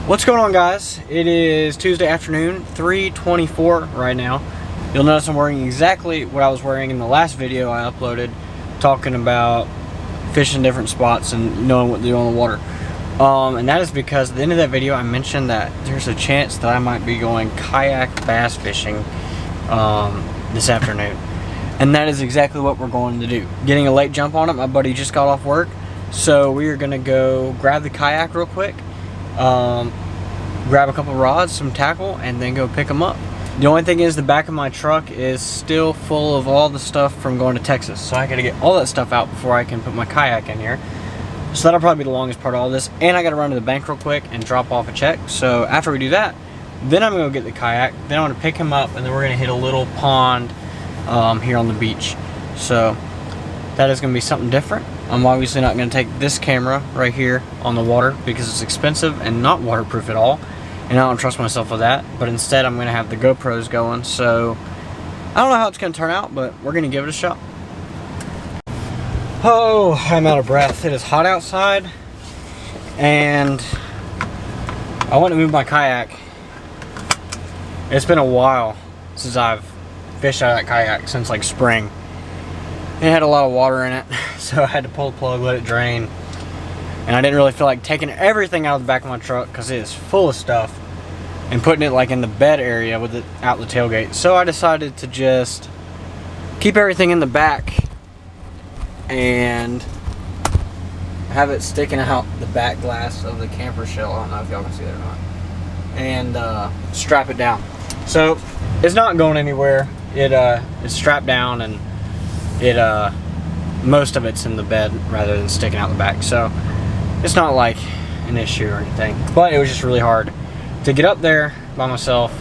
What's going on, guys? It is Tuesday afternoon, 3:24 right now. You'll notice I'm wearing exactly what I was wearing in the last video I uploaded, talking about fishing different spots and knowing what to do on the water. And that is because at the end of that video I mentioned that there's a chance that I might be going kayak bass fishing this afternoon. And that is exactly what we're going to do. Getting a late jump on it. My buddy just got off work, so we are gonna go grab the kayak real quick, grab a couple rods, some tackle, and then go pick them up. The only thing is the back of my truck is still full of all the stuff from going to Texas, so I gotta get all that stuff out before I can put my kayak in here. So that'll probably be the longest part of all this, and I gotta run to the bank real quick and drop off a check. So after we do that, then I'm gonna go get the kayak, then I'm gonna pick him up, and then we're gonna hit a little pond here on the beach. So that is gonna be something different. I'm obviously not gonna take this camera right here on the water because it's expensive and not waterproof at all, and I don't trust myself with that. But instead I'm gonna have the GoPros going, so I don't know how it's gonna turn out, but we're gonna give it a shot. Oh, I'm out of breath. It is hot outside, and I want to move my kayak. It's been a while since I've fished out of that kayak, since like spring. It had a lot of water in it, so I had to pull the plug, let it drain. And I didn't really feel like taking everything out of the back of my truck because it is full of stuff and putting it like in the bed area with it out the tailgate. So I decided to just keep everything in the back and have it sticking out the back glass of the camper shell. I don't know if y'all can see that or not. And strap it down. So it's not going anywhere. It's strapped down, and most of it's in the bed rather than sticking out the back. So it's not like an issue or anything, but it was just really hard to get up there by myself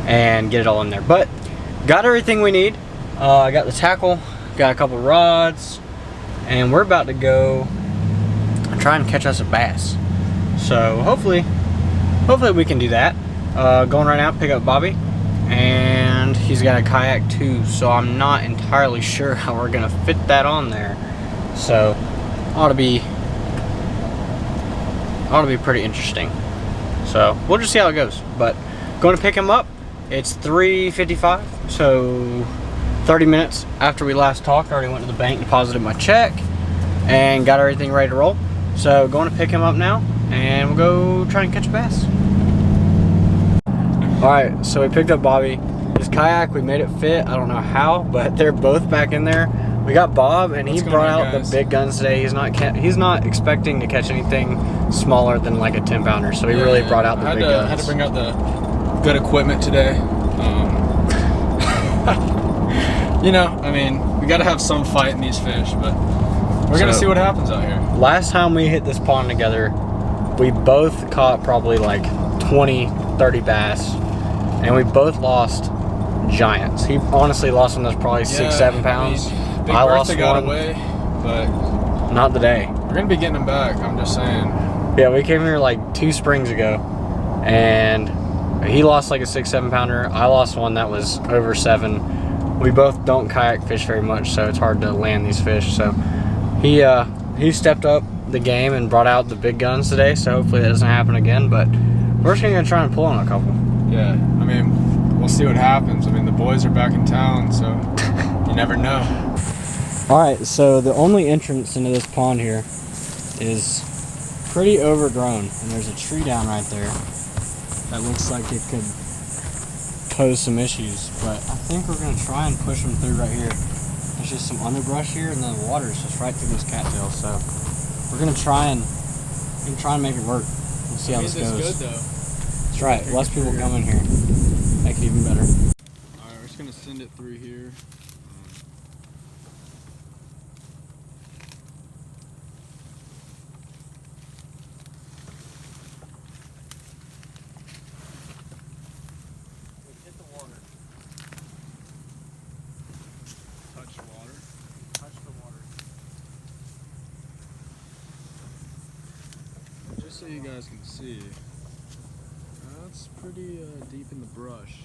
and get it all in there. But got everything we need. I got the tackle, got a couple rods, and we're about to go try and catch us a bass. So hopefully we can do that. Going right now, pick up Bobby, and he's got a kayak too, so I'm not entirely sure how we're gonna fit that on there. So ought to be pretty interesting. So we'll just see how it goes. But going to pick him up. It's 3:55, so 30 minutes after we last talked. I already went to the bank, deposited my check, and got everything ready to roll. So going to pick him up now, and we'll go try and catch a bass. Alright, so we picked up Bobby. His kayak, we made it fit. I don't know how, but they're both back in there. We got Bob, and he brought out the big guns today. He's not expecting to catch anything smaller than like a 10-pounder, so he really brought out the big guns. I had to bring out the good equipment today. You know, I mean, we got to have some fight in these fish, but we're going to see what happens out here. Last time we hit this pond together, we both caught probably like 20, 30 bass, and we both lost giants. He honestly lost one that's probably 6-7 pounds. Big I Bertha lost got one, away, but not today. We're gonna be getting him back. I'm just saying. Yeah, we came here like 2 springs ago, and he lost like a 6-7 pounder. I lost one that was over 7. We both don't kayak fish very much, so it's hard to land these fish. So he stepped up the game and brought out the big guns today. So hopefully that doesn't happen again. But we're just gonna try and pull on a couple. Yeah, I mean, we'll see what happens. I mean, the boys are back in town, so you never know. Alright, so the only entrance into this pond here is pretty overgrown, and there's a tree down right there that looks like it could pose some issues, but I think we're going to try and push them through right here. There's just some underbrush here, and then the water is just right through those cattails, so we're going to try and make it work. We'll see how this goes. Good, though. That's right, less people come in here. Make it even better. Alright, we're just going to send it through here. So you guys can see, that's pretty deep in the brush.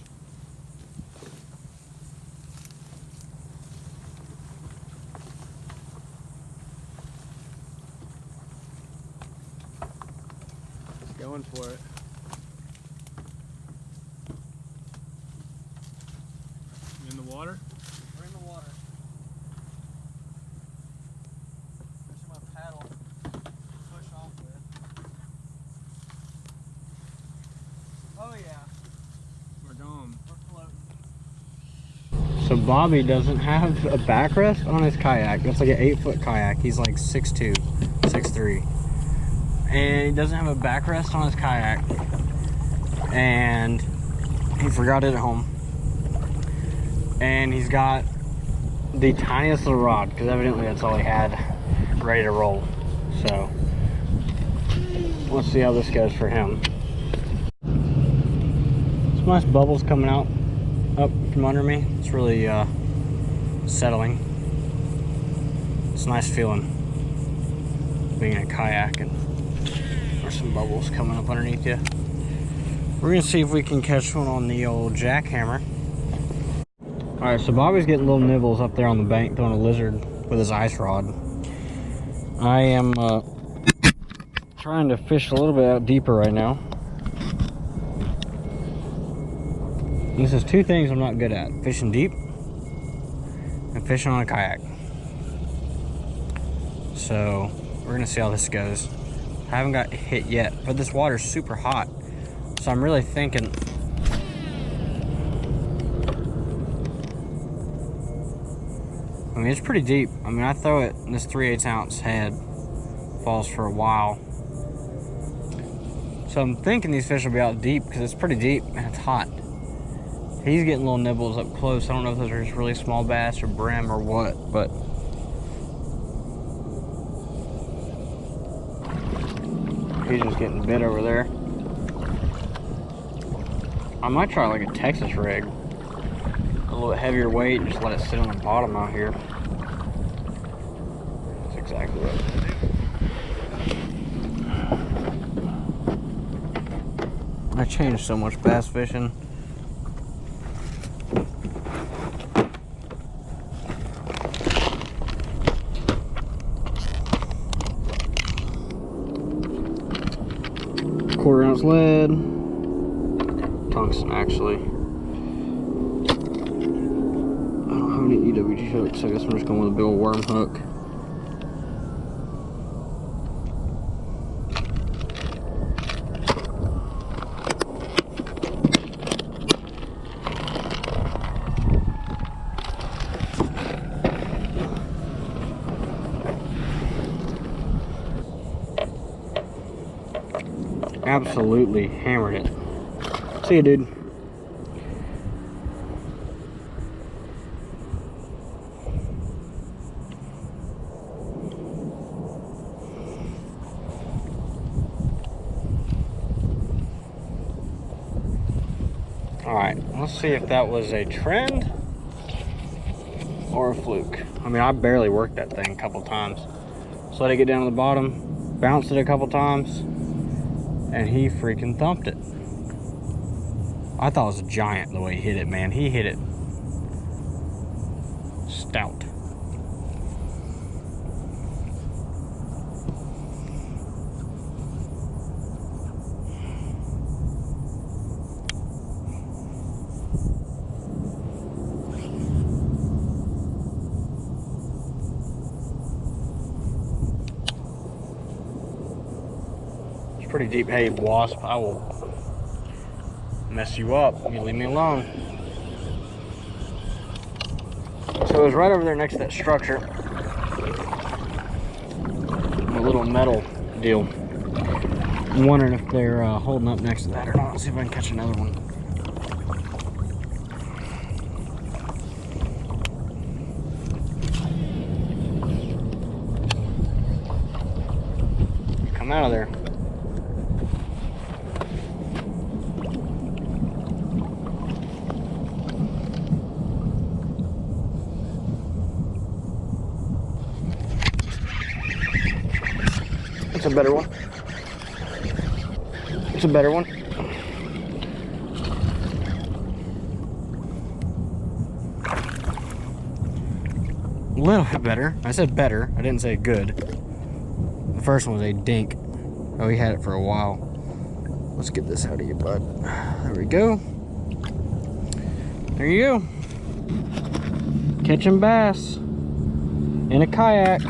Going for it. In the water? We're in the water. Pushing my paddle to push off with. Oh yeah. We're going. We're floating. So Bobby doesn't have a backrest on his kayak. It's like an 8-foot kayak. He's like 6'2", 6'3". And he doesn't have a backrest on his kayak. And he forgot it at home. And he's got the tiniest little rod, because evidently that's all he had ready to roll. So let's see how this goes for him. Some nice bubbles coming out up from under me. It's really settling. It's a nice feeling being in a kayak and there's some bubbles coming up underneath you. We're gonna see if we can catch one on the old jackhammer. All right, so Bobby's getting little nibbles up there on the bank throwing a lizard with his ice rod. I am trying to fish a little bit out deeper right now. This is two things I'm not good at: fishing deep and fishing on a kayak. So we're gonna see how this goes. I haven't got hit yet, but this water's super hot. So I'm really thinking I mean, it's pretty deep. I mean, I throw it in this 3/8 ounce head, falls for a while. So I'm thinking these fish will be out deep because it's pretty deep and it's hot. He's getting little nibbles up close. I don't know if those are just really small bass or brim or what, but he's just getting bit over there. I might try like a Texas rig. A little bit heavier weight and just let it sit on the bottom out here. That's exactly what I'm gonna do. I changed so much bass fishing. Quarter-ounce lead, tungsten actually. I don't have any EWG hooks, so I guess I'm just going with a big old worm hook. Absolutely hammered it. See you, dude. Alright, let's see if that was a trend or a fluke. I mean, I barely worked that thing a couple times. Just let it get down to the bottom, bounced it a couple times, and he freaking thumped it. I thought it was a giant the way he hit it, man. He hit it stout. Pretty deep. Hey, wasp, I will mess you up. You leave me alone. So it was right over there next to that structure. A little metal deal. I'm wondering if they're holding up next to that or not. Let's see if I can catch another one. Come out of there. It's a better one. It's a better one. A little bit better. I said better. I didn't say good. The first one was a dink. Oh, he had it for a while. Let's get this out of you, bud. There we go. There you go. Catching bass in a kayak.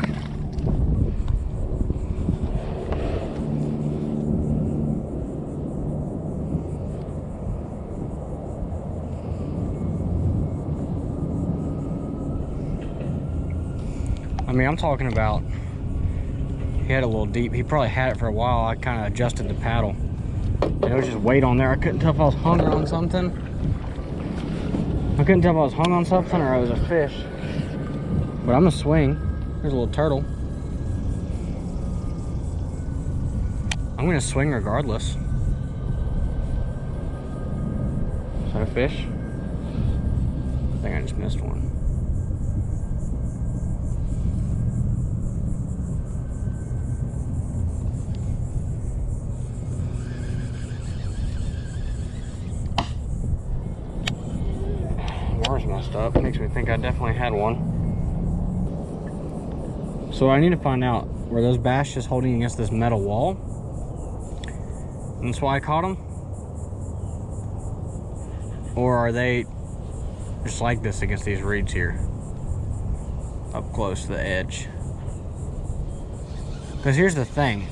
I mean, I'm talking about, he had a little deep. He probably had it for a while. I kind of adjusted the paddle. There was just weight on there. I couldn't tell if I was hung on something. I couldn't tell if I was hung on something or it was a fish. But I'm gonna swing. There's a little turtle. I'm gonna swing regardless. Is that a fish? I think I just missed one. Water's messed up. Makes me think I definitely had one. So I need to find out, were those bass just holding against this metal wall? And that's why I caught them? Or are they just like this against these reeds here? Up close to the edge. Because here's the thing.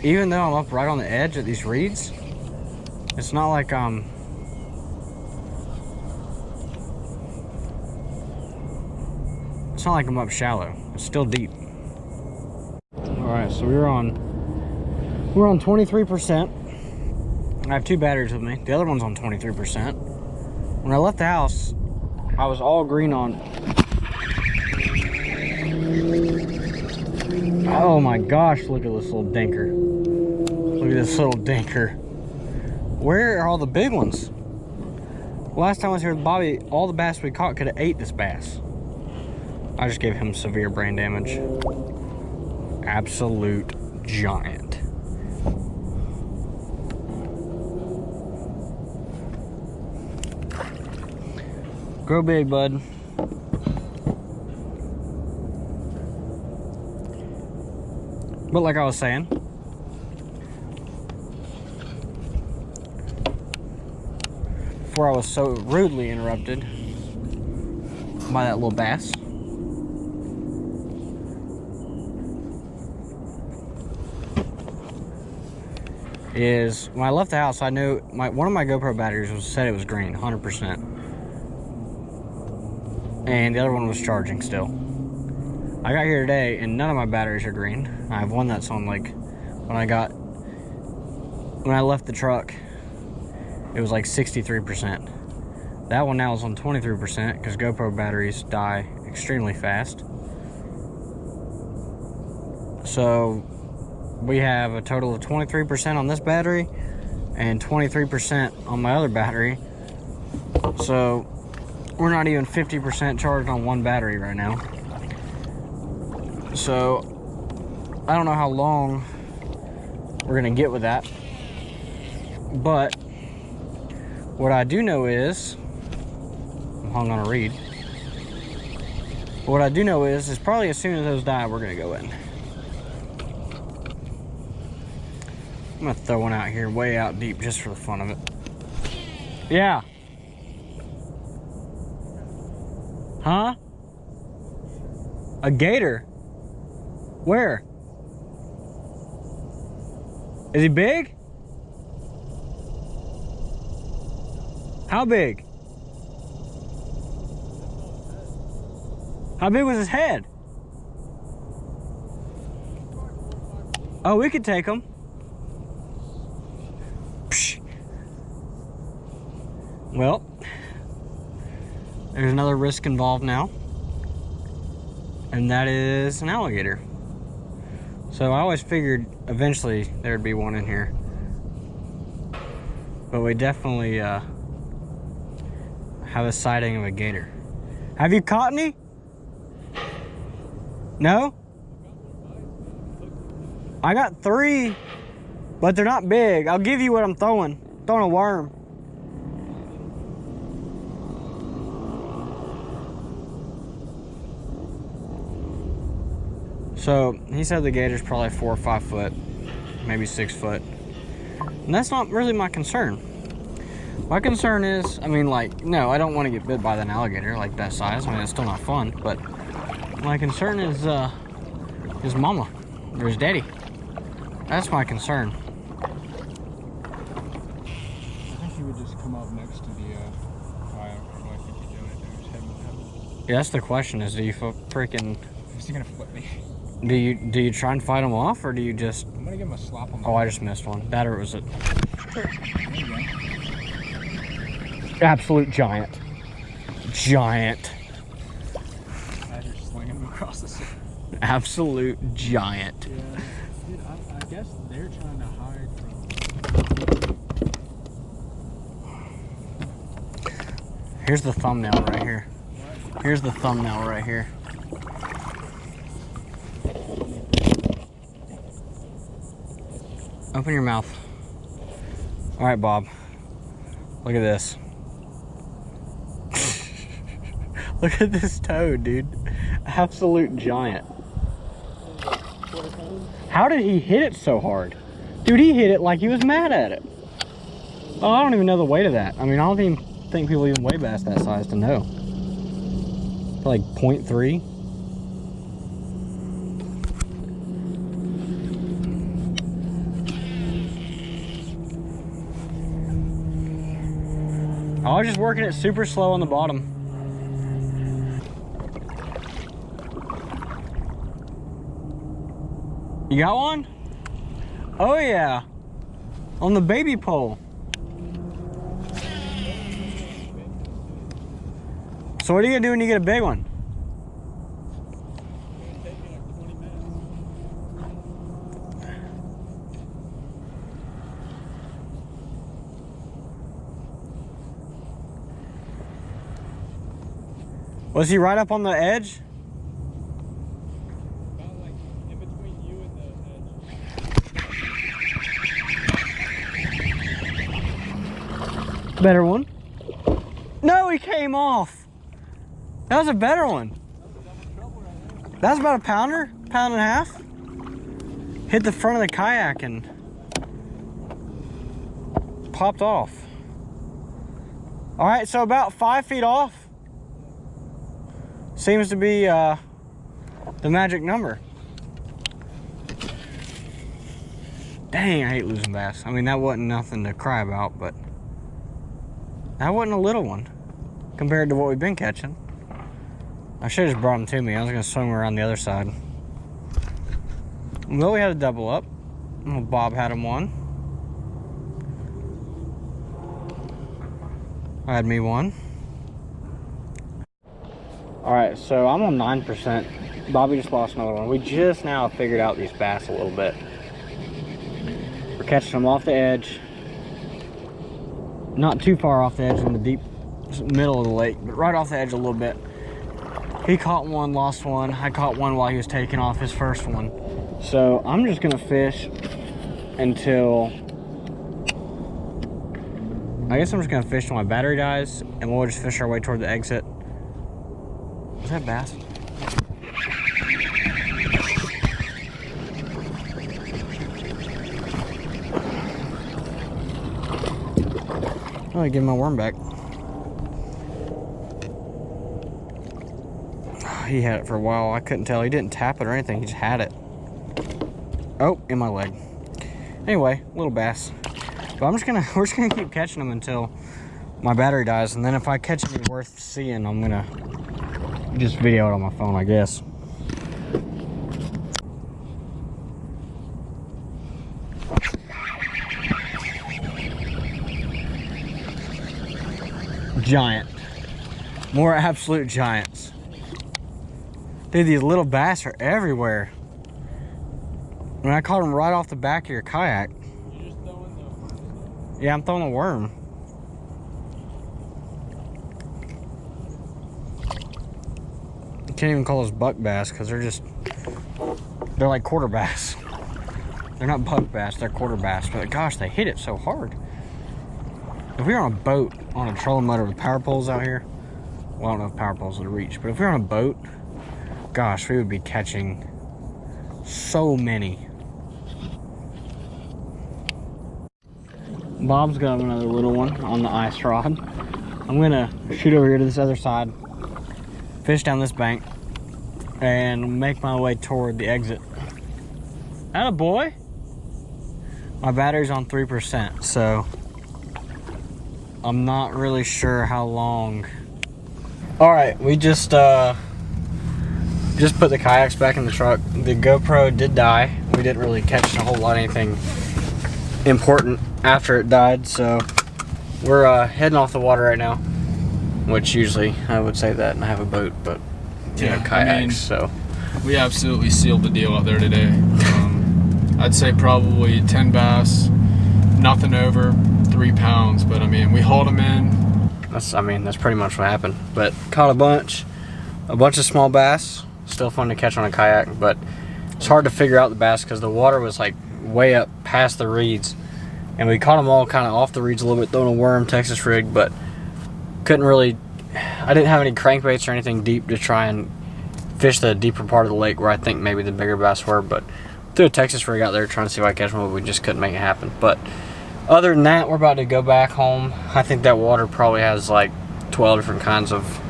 Even though I'm up right on the edge of these reeds, it's not like it's not like I'm up shallow. It's still deep. Alright, so we're on 23%. I have 2 batteries with me. The other one's on 23%. When I left the house, I was all green on. Oh my gosh, look at this little dinker. Look at this little dinker. Where are all the big ones? Last time I was here with Bobby, all the bass we caught could have ate this bass. I just gave him severe brain damage. Absolute giant. Grow big, bud. But like I was saying, before I was so rudely interrupted by that little bass, is when I left the house, I knew one of my GoPro batteries said it was green, 100%. And the other one was charging still. I got here today and none of my batteries are green. I have one that's on, like, when I left the truck, it was like 63%. That one now is on 23% because GoPro batteries die extremely fast. So we have a total of 23% on this battery and 23% on my other battery. So we're not even 50% charged on one battery right now. So I don't know how long we're gonna get with that. But what I do know is, I'm hung on a reed. What I do know is probably as soon as those die, we're gonna go in. I'm gonna throw one out here way out deep just for the fun of it. Yeah. Huh? A gator? Where? Is he big? How big? How big was his head? Oh, we could take him. Psh. Well, there's another risk involved now, and that is an alligator. So I always figured eventually there'd be one in here, but we definitely have a sighting of a gator. Have you caught any? No? I got 3, but they're not big. I'll give you what I'm throwing. Throwing a worm. So he said the gator's probably 4 or 5 foot, maybe 6 foot. And that's not really my concern. My concern is, I mean, like, no, I don't want to get bit by an alligator like that size. I mean, it's still not fun, but my concern is his mama or his daddy. That's my concern. I think he would just come up next to the kayak. Or do I think he'd do it? Just head to head. Yeah, that's the question: is do you freaking? Is he gonna flip me? Do you try and fight him off, or do you just? I'm gonna give him a slap on the Oh, I just missed one. That or was it? There you go. Absolute giant. Giant. As you're slinging him across the city. Absolute giant. Yeah, dude, I guess they're trying to hide from. Here's the thumbnail right here. Here's the thumbnail right here. Open your mouth. All right, Bob. Look at this. Look at this toad, dude. Absolute giant. How did he hit it so hard? Dude, he hit it like he was mad at it. Oh, I don't even know the weight of that. I mean, I don't even think people even weigh bass that size to know. Like 0.3. I was just working it super slow on the bottom. You got one? Oh yeah, on the baby pole. So what are you gonna do when you get a big one? It's gonna take me like 20 minutes. Was he right up on the edge? About like in between you and the edge. Better one. No, he came off. That was a better one. That's about a pounder, pound and a half. Hit the front of the kayak and popped off. All right, so about 5 feet off seems to be the magic number. Dang, I hate losing bass. I mean, that wasn't nothing to cry about, but that wasn't a little one compared to what we've been catching. I should have just brought him to me. I was gonna swim around the other side. Well, we had a double up. Bob had him one. I had me one. All right, so I'm on 9%. Bobby just lost another one. We just now figured out these bass a little bit. We're catching them off the edge. Not too far off the edge in the deep middle of the lake, but right off the edge a little bit. He caught one, lost one. I caught one while he was taking off his first one. So I'm just gonna fish until, I guess I'm just gonna fish till my battery dies, and we'll just fish our way toward the exit. Was that bass? Oh, I give my worm back. He had it for a while. I couldn't tell. He didn't tap it or anything. He just had it. Oh, in my leg. Anyway, little bass. But we're just gonna keep catching them until my battery dies, and then if I catch any worth seeing, I'm gonna just video it on my phone, I guess. Giant. More absolute giants. Dude, these little bass are everywhere. I mean, I caught them right off the back of your kayak. You're just throwing the worm? Yeah, I'm throwing a worm. You can't even call those buck bass because they're like quarter bass. They're not buck bass, they're quarter bass. But gosh, they hit it so hard. If we were on a boat on a trolling motor with power poles out here, well, I don't know if power poles would reach, but if we were on a boat, gosh, we would be catching so many. Bob's got another little one on the ice rod. I'm gonna shoot over here to this other side, fish down this bank, and make my way toward the exit. Atta boy! My battery's on 3%, so I'm not really sure how long. All right, we just put the kayaks back in the truck. The GoPro did die. We didn't really catch a whole lot of anything important after it died, so we're heading off the water right now. Which usually I would say that and I have a boat, but yeah, kayaks. I mean, so we absolutely sealed the deal out there today. I'd say probably 10 bass, nothing over 3 pounds, but I mean, we hauled them in. That's pretty much what happened. But caught a bunch of small bass. Still fun to catch on a kayak, but it's hard to figure out the bass because the water was like way up past the reeds, and we caught them all kind of off the reeds a little bit, throwing a worm Texas rig, but couldn't really. I didn't have any crankbaits or anything deep to try and fish the deeper part of the lake where I think maybe the bigger bass were, but threw a Texas rig out there trying to see if I could catch one, but we just couldn't make it happen. But other than that, we're about to go back home. I think that water probably has like 12 different kinds of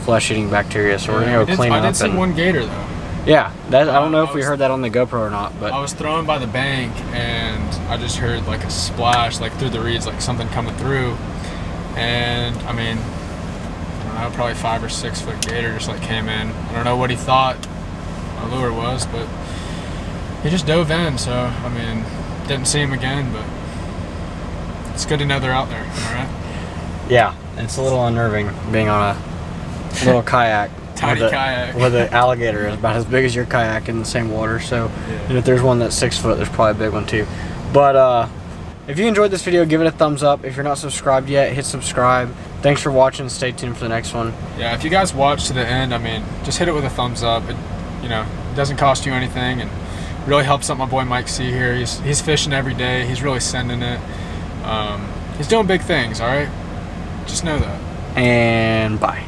flesh-eating bacteria, so we're gonna go clean up. I did see one gator though. Yeah, I don't know if we heard that on the GoPro or not, but I was throwing by the bank and I just heard like a splash, like through the reeds, like something coming through, and I mean, I don't know, probably 5 or 6 foot gator just like came in. I don't know what he thought my lure was, but he just dove in. So I mean, didn't see him again, but it's good to know they're out there. All right. Yeah, it's a little unnerving being on a little kayak. Tiny kayak. Where the alligator is about as big as your kayak in the same water. So yeah. And if there's one that's 6 foot, there's probably a big one too. But if you enjoyed this video, give it a thumbs up. If you're not subscribed yet, hit subscribe. Thanks for watching. Stay tuned for the next one. Yeah, if you guys watch to the end, I mean, just hit it with a thumbs up. It, doesn't cost you anything, and really helps out my boy Mike C here. He's fishing every day. He's really sending it. He's doing big things. All right, just know that. And bye.